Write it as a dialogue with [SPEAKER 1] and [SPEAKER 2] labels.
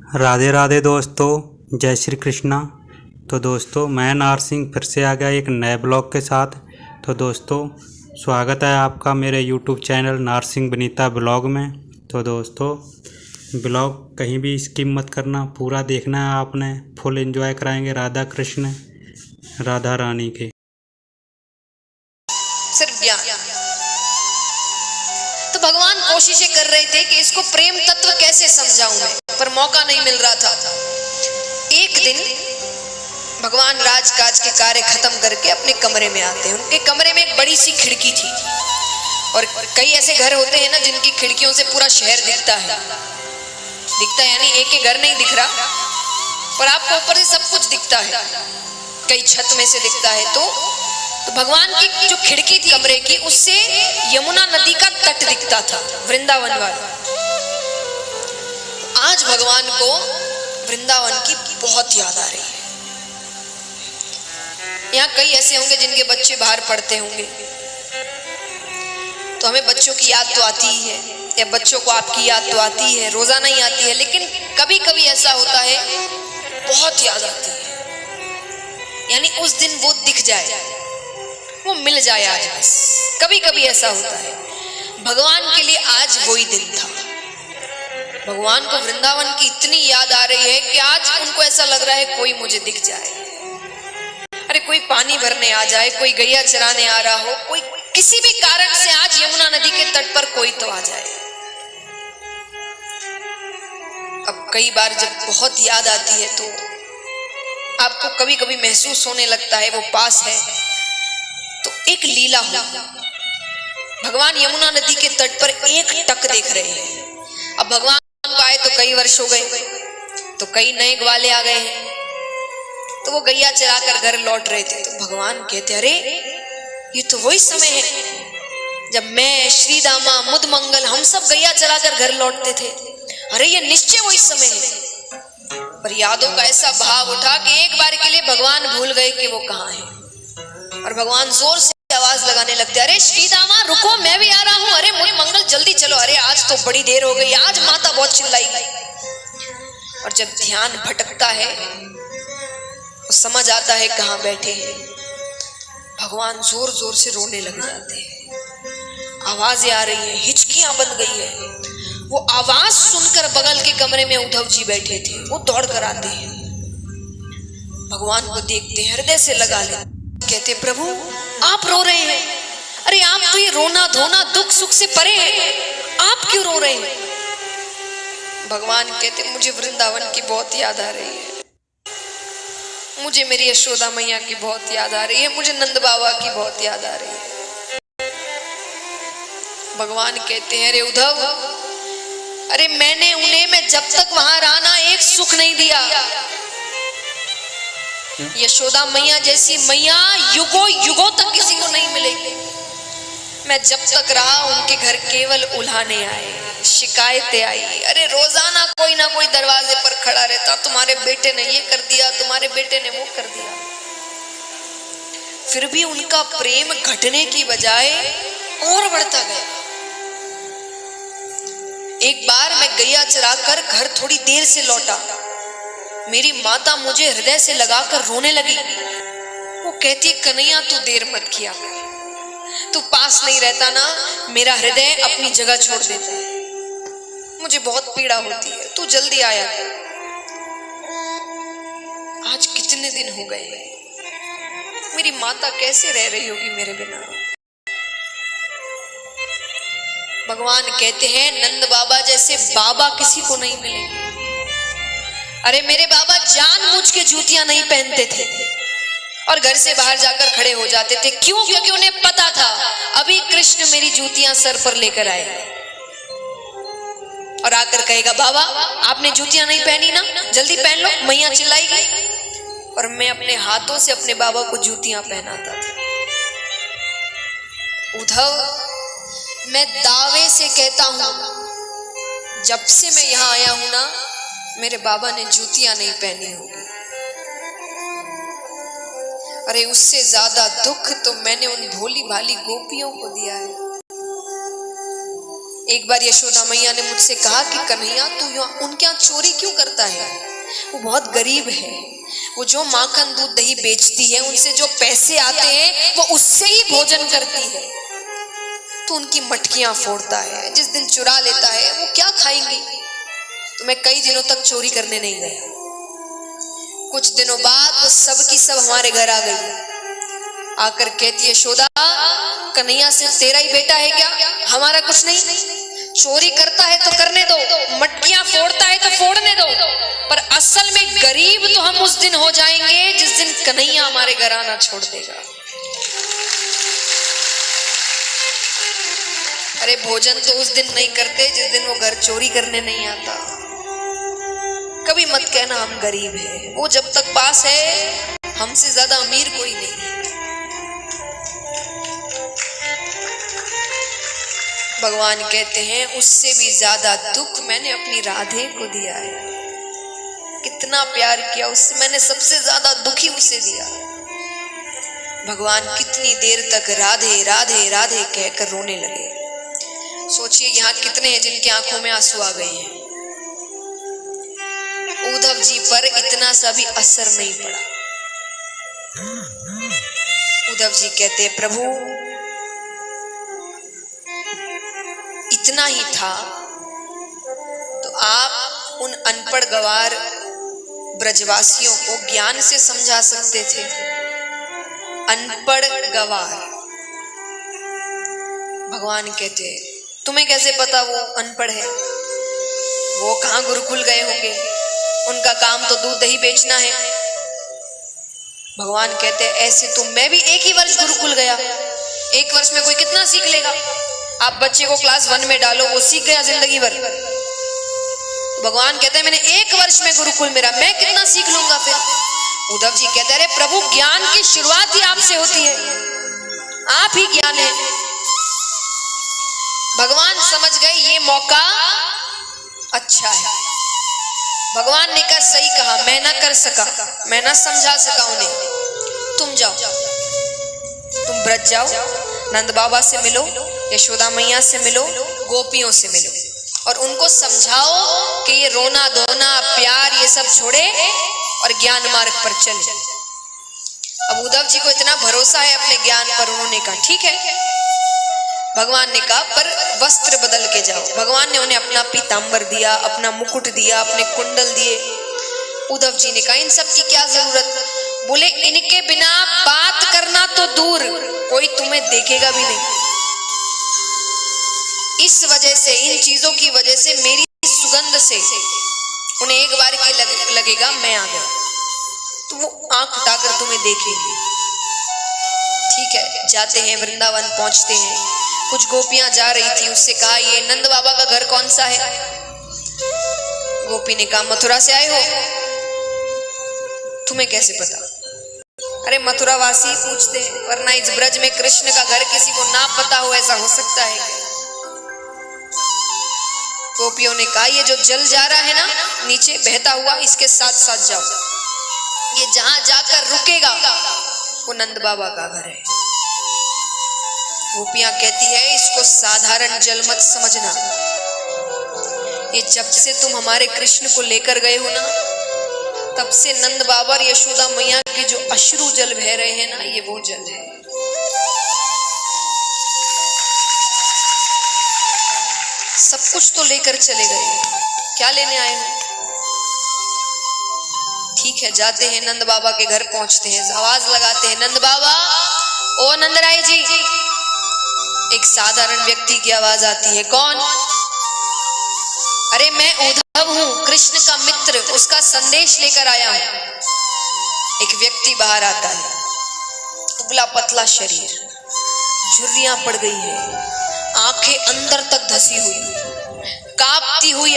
[SPEAKER 1] राधे राधे दोस्तों, जय श्री कृष्णा। तो दोस्तों, मैं नार सिंह फिर से आ गया एक नए ब्लॉग के साथ। तो दोस्तों, स्वागत है आपका मेरे यूट्यूब चैनल नार सिंह बनीता ब्लॉग में। तो दोस्तों, ब्लॉग कहीं भी स्किप मत करना, पूरा देखना है आपने। फुल एंजॉय कराएंगे राधा कृष्ण राधा रानी के।
[SPEAKER 2] सिर्फ ज्ञान। तो भगवान कोशिशें कर रहे थे कि इसको प्रेम तत्व कैसे समझाऊं मैं, पर मौका नहीं मिल रहा था। एक दिन भगवान राजकाज के कार्य खत्म करके अपने कमरे में आते हैं। उनके कमरे में एक बड़ी सी खिड़की थी, और कई ऐसे घर होते हैं ना जिनकी खिड़कियों से पूरा शहर दिखता है। यानी एक ही घर नहीं दिख रहा, पर आपको ऊपर से सब कुछ दिखता है, कई छत में से दिखता है। तो भगवान की जो खिड़की थी कमरे की, उससे यमुना नदी का तट दिखता था, वृंदावन वाला। आज भगवान को वृंदावन की बहुत याद आ रही है। यहाँ कई ऐसे होंगे जिनके बच्चे बाहर पढ़ते होंगे, तो हमें बच्चों की याद तो आती ही है, या बच्चों को आपकी याद तो आती है, रोजाना ही आती है। लेकिन कभी कभी ऐसा होता है बहुत याद आती है, यानी उस दिन वो दिख जाए, वो मिल जाए आज बस। कभी कभी ऐसा होता है। भगवान के लिए आज वही दिन था। भगवान को वृंदावन की इतनी याद आ रही है कि आज उनको ऐसा लग रहा है कोई मुझे दिख जाए। अरे कोई पानी भरने आ जाए, कोई गैया चराने आ रहा हो, कोई किसी भी कारण से आज यमुना नदी के तट पर कोई तो आ जाए। अब कई बार जब बहुत याद आती है तो आपको कभी कभी महसूस होने लगता है वो पास है। तो एक लीला हो, भगवान यमुना नदी के तट पर एक टक देख रहे हैं। अब भगवान को आए तो कई वर्ष हो गए, तो कई नए ग्वाले आ गए हैं, तो वो गैया चराकर घर लौट रहे थे। तो भगवान कहते, अरे ये तो वही समय है जब मैं, श्री दामा, मुद मंगल, हम सब गैया चराकर घर लौटते थे। अरे ये निश्चय वही समय है। पर यादों का ऐसा भाव उठा कि एक बार के लिए भगवान भूल गए कि वो कहाँ है, और भगवान जोर से आवाज लगाने लगते, अरे श्रीदामा रुको, मैं भी आ रहा हूँ। अरे मुझे मंगल जल्दी चलो, अरे आज तो बड़ी देर हो गई, आज माता बहुत चिल्लाई। और जब ध्यान भटकता है तो समझ आता है कहाँ बैठे हैं। भगवान जोर जोर से रोने लग जाते हैं, आवाजें आ रही है, हिचकियां बन गई है। वो आवाज सुनकर बगल के कमरे में उद्धव जी बैठे थे, वो दौड़ कर आते हैं, भगवान को देखते हैं, हृदय से लगा लेते, कहते, प्रभु आप रो रहे हैं? अरे आप तो ये रोना धोना दुख सुख से परे हैं, आप क्यों रो रहे हैं? भगवान कहते, मुझे वृंदावन की बहुत याद आ रही है, मुझे मेरी यशोदा मैया की बहुत याद आ रही है, मुझे नंद बाबा की बहुत याद आ रही है। भगवान कहते हैं, अरे उद्धव, अरे मैं जब तक वहां रहना एक सुख नहीं दिया। यशोदा मैया जैसी मैया युगों युगों तक किसी को नहीं मिलेगी। मैं जब तक रहा उनके घर केवल उल्हाने आए, शिकायतें आई। अरे रोजाना कोई ना कोई दरवाजे पर खड़ा रहता, तुम्हारे बेटे ने ये कर दिया, तुम्हारे बेटे ने वो कर दिया। फिर भी उनका प्रेम घटने की बजाय और बढ़ता गया। एक बार मैं गैया चराकर घर थोड़ी देर से लौटा, मेरी माता मुझे हृदय से लगाकर रोने लगी। वो कहती, कन्हैया तू देर मत किया कर, तू पास नहीं रहता ना, मेरा हृदय अपनी जगह छोड़ देता है, मुझे बहुत पीड़ा होती है, तू जल्दी आया कर। आज कितने दिन हो गए, मेरी माता कैसे रह रही होगी मेरे बिना। भगवान कहते हैं, नंद बाबा जैसे बाबा किसी को नहीं मिलेंगे। अरे मेरे बाबा जानबूझ के जूतियां नहीं पहनते थे और घर से बाहर जाकर खड़े हो जाते थे। क्यों? क्योंकि उन्हें पता था अभी कृष्ण मेरी जूतियां सर पर लेकर आएगा और आकर कहेगा, बाबा आपने जूतियां नहीं पहनी ना, जल्दी पहन लो, मैया चिल्लाएगी। और मैं अपने हाथों से अपने बाबा को जूतियां पहनाता था। उद्धव, मैं दावे से कहता हूं, जब से मैं यहां आया हूं ना, मेरे बाबा ने जूतियां नहीं पहनी होगी। अरे उससे ज्यादा दुख तो मैंने उन भोली भाली गोपियों को दिया है। एक बार यशोदा मैया ने मुझसे कहा कि कन्हैया तू उनके यहाँ चोरी क्यों करता है, वो बहुत गरीब है, वो जो माखन दूध दही बेचती है उनसे जो पैसे आते हैं वो उससे ही भोजन करती है, तो उनकी मटकियां फोड़ता है, जिस दिन चुरा लेता है वो क्या खाएंगी। तो मैं कई दिनों तक चोरी करने नहीं गया। कुछ दिनों बाद वो सब की सब हमारे घर आ गई, आकर कहती है यशोदा कन्हैया सिर्फ तेरा ही बेटा है क्या, हमारा कुछ नहीं, चोरी करता है तो करने दो, मटकियां फोड़ता है तो फोड़ने दो, पर असल में गरीब तो हम उस दिन हो जाएंगे जिस दिन कन्हैया हमारे घर आना छोड़ देगा। अरे भोजन तो उस दिन नहीं करते जिस दिन वो घर चोरी करने नहीं आता। कभी मत कहना हम गरीब हैं, वो जब तक पास है हमसे ज्यादा अमीर कोई नहीं है। भगवान कहते हैं उससे भी ज्यादा दुख मैंने अपनी राधे को दिया है, कितना प्यार किया उससे, मैंने सबसे ज्यादा दुखी उसे दिया। भगवान कितनी देर तक राधे राधे राधे कहकर रोने लगे। सोचिए यहाँ कितने हैं जिनकी आंखों में आंसू आ गए हैं। उद्धव जी पर इतना सा भी असर नहीं पड़ा। उद्धव जी कहते प्रभु इतना ही था तो आप उन अनपढ़ गवार ब्रजवासियों को ज्ञान से समझा सकते थे। अनपढ़ गवार, भगवान कहते तुम्हें कैसे पता वो अनपढ़ है, वो कहाँ गुरुकुल गए होंगे, उनका काम तो दूध दही बेचना है। भगवान कहते ऐसे तो मैं भी एक ही वर्ष गुरुकुल गया, एक वर्ष में कोई कितना सीख लेगा। आप बच्चे को क्लास 1 में डालो वो सीख गया जिंदगी भर। भगवान कहते हैं मैंने एक वर्ष में गुरुकुल मेरा, मैं कितना सीख लूंगा फिर। उद्धव जी कहते अरे प्रभु ज्ञान की शुरुआत ही आपसे होती है, आप ही ज्ञान है। भगवान समझ गए ये मौका अच्छा है। भगवान ने कहा सही कहा, मैं ना कर सका, मैं ना समझा सका उन्हें, तुम जाओ, तुम ब्रज जाओ, नंद बाबा से मिलो, यशोदा मैया से मिलो, गोपियों से मिलो और उनको समझाओ कि ये रोना धोना प्यार ये सब छोड़े और ज्ञान मार्ग पर चले। अब उद्धव जी को इतना भरोसा है अपने ज्ञान पर, उन्होंने कहा ठीक है। भगवान ने कहा पर वस्त्र बदल के जाओ। भगवान ने उन्हें अपना पीतांबर दिया, अपना मुकुट दिया, अपने कुंडल दिए। उद्धव जी ने कहा इन सब की क्या जरूरत, बोले इनके बिना बात करना तो दूर, कोई तुम्हें देखेगा भी नहीं। इस वजह से, इन चीजों की वजह से, मेरी सुगंध से उन्हें एक बार के लगेगा मैं आ गया, तो वो आंख उठाकर तुम्हें देखेंगे। ठीक है, जाते हैं, वृंदावन पहुंचते हैं। कुछ गोपियां जा रही थी, उससे कहा ये नंद बाबा का घर कौन सा है। गोपी ने कहा मथुरा से आए हो, तुम्हें कैसे पता। अरे मथुरा वासी पूछते हैं, वरना इस ब्रज में कृष्ण का घर किसी को ना पता हो ऐसा हो सकता है क्या। गोपियों ने कहा ये जो जल जा रहा है ना नीचे बहता हुआ, इसके साथ साथ जाओ, ये जहां जाकर रुकेगा वो नंद बाबा का घर है। गोपियां कहती है इसको साधारण जल मत समझना, ये जब से तुम हमारे कृष्ण को लेकर गए हो ना, तब से नंद बाबा और यशोदा मैया के जो अश्रु जल बह रहे हैं ना, ये वो जल है। सब कुछ तो लेकर चले गए, क्या लेने आए हो। ठीक है, जाते हैं, नंद बाबा के घर पहुंचते हैं, आवाज लगाते हैं नंद बाबा, ओ नंदराय जी। एक साधारण व्यक्ति की आवाज आती है, कौन। अरे मैं उद्धव हूं, कृष्ण का मित्र, उसका संदेश लेकर आया हूं। एक व्यक्ति बाहर आता है, दुबला पतला शरीर, झुर्रियां पड़ गई है, आंखें अंदर तक धसी हुई, कांपती हुई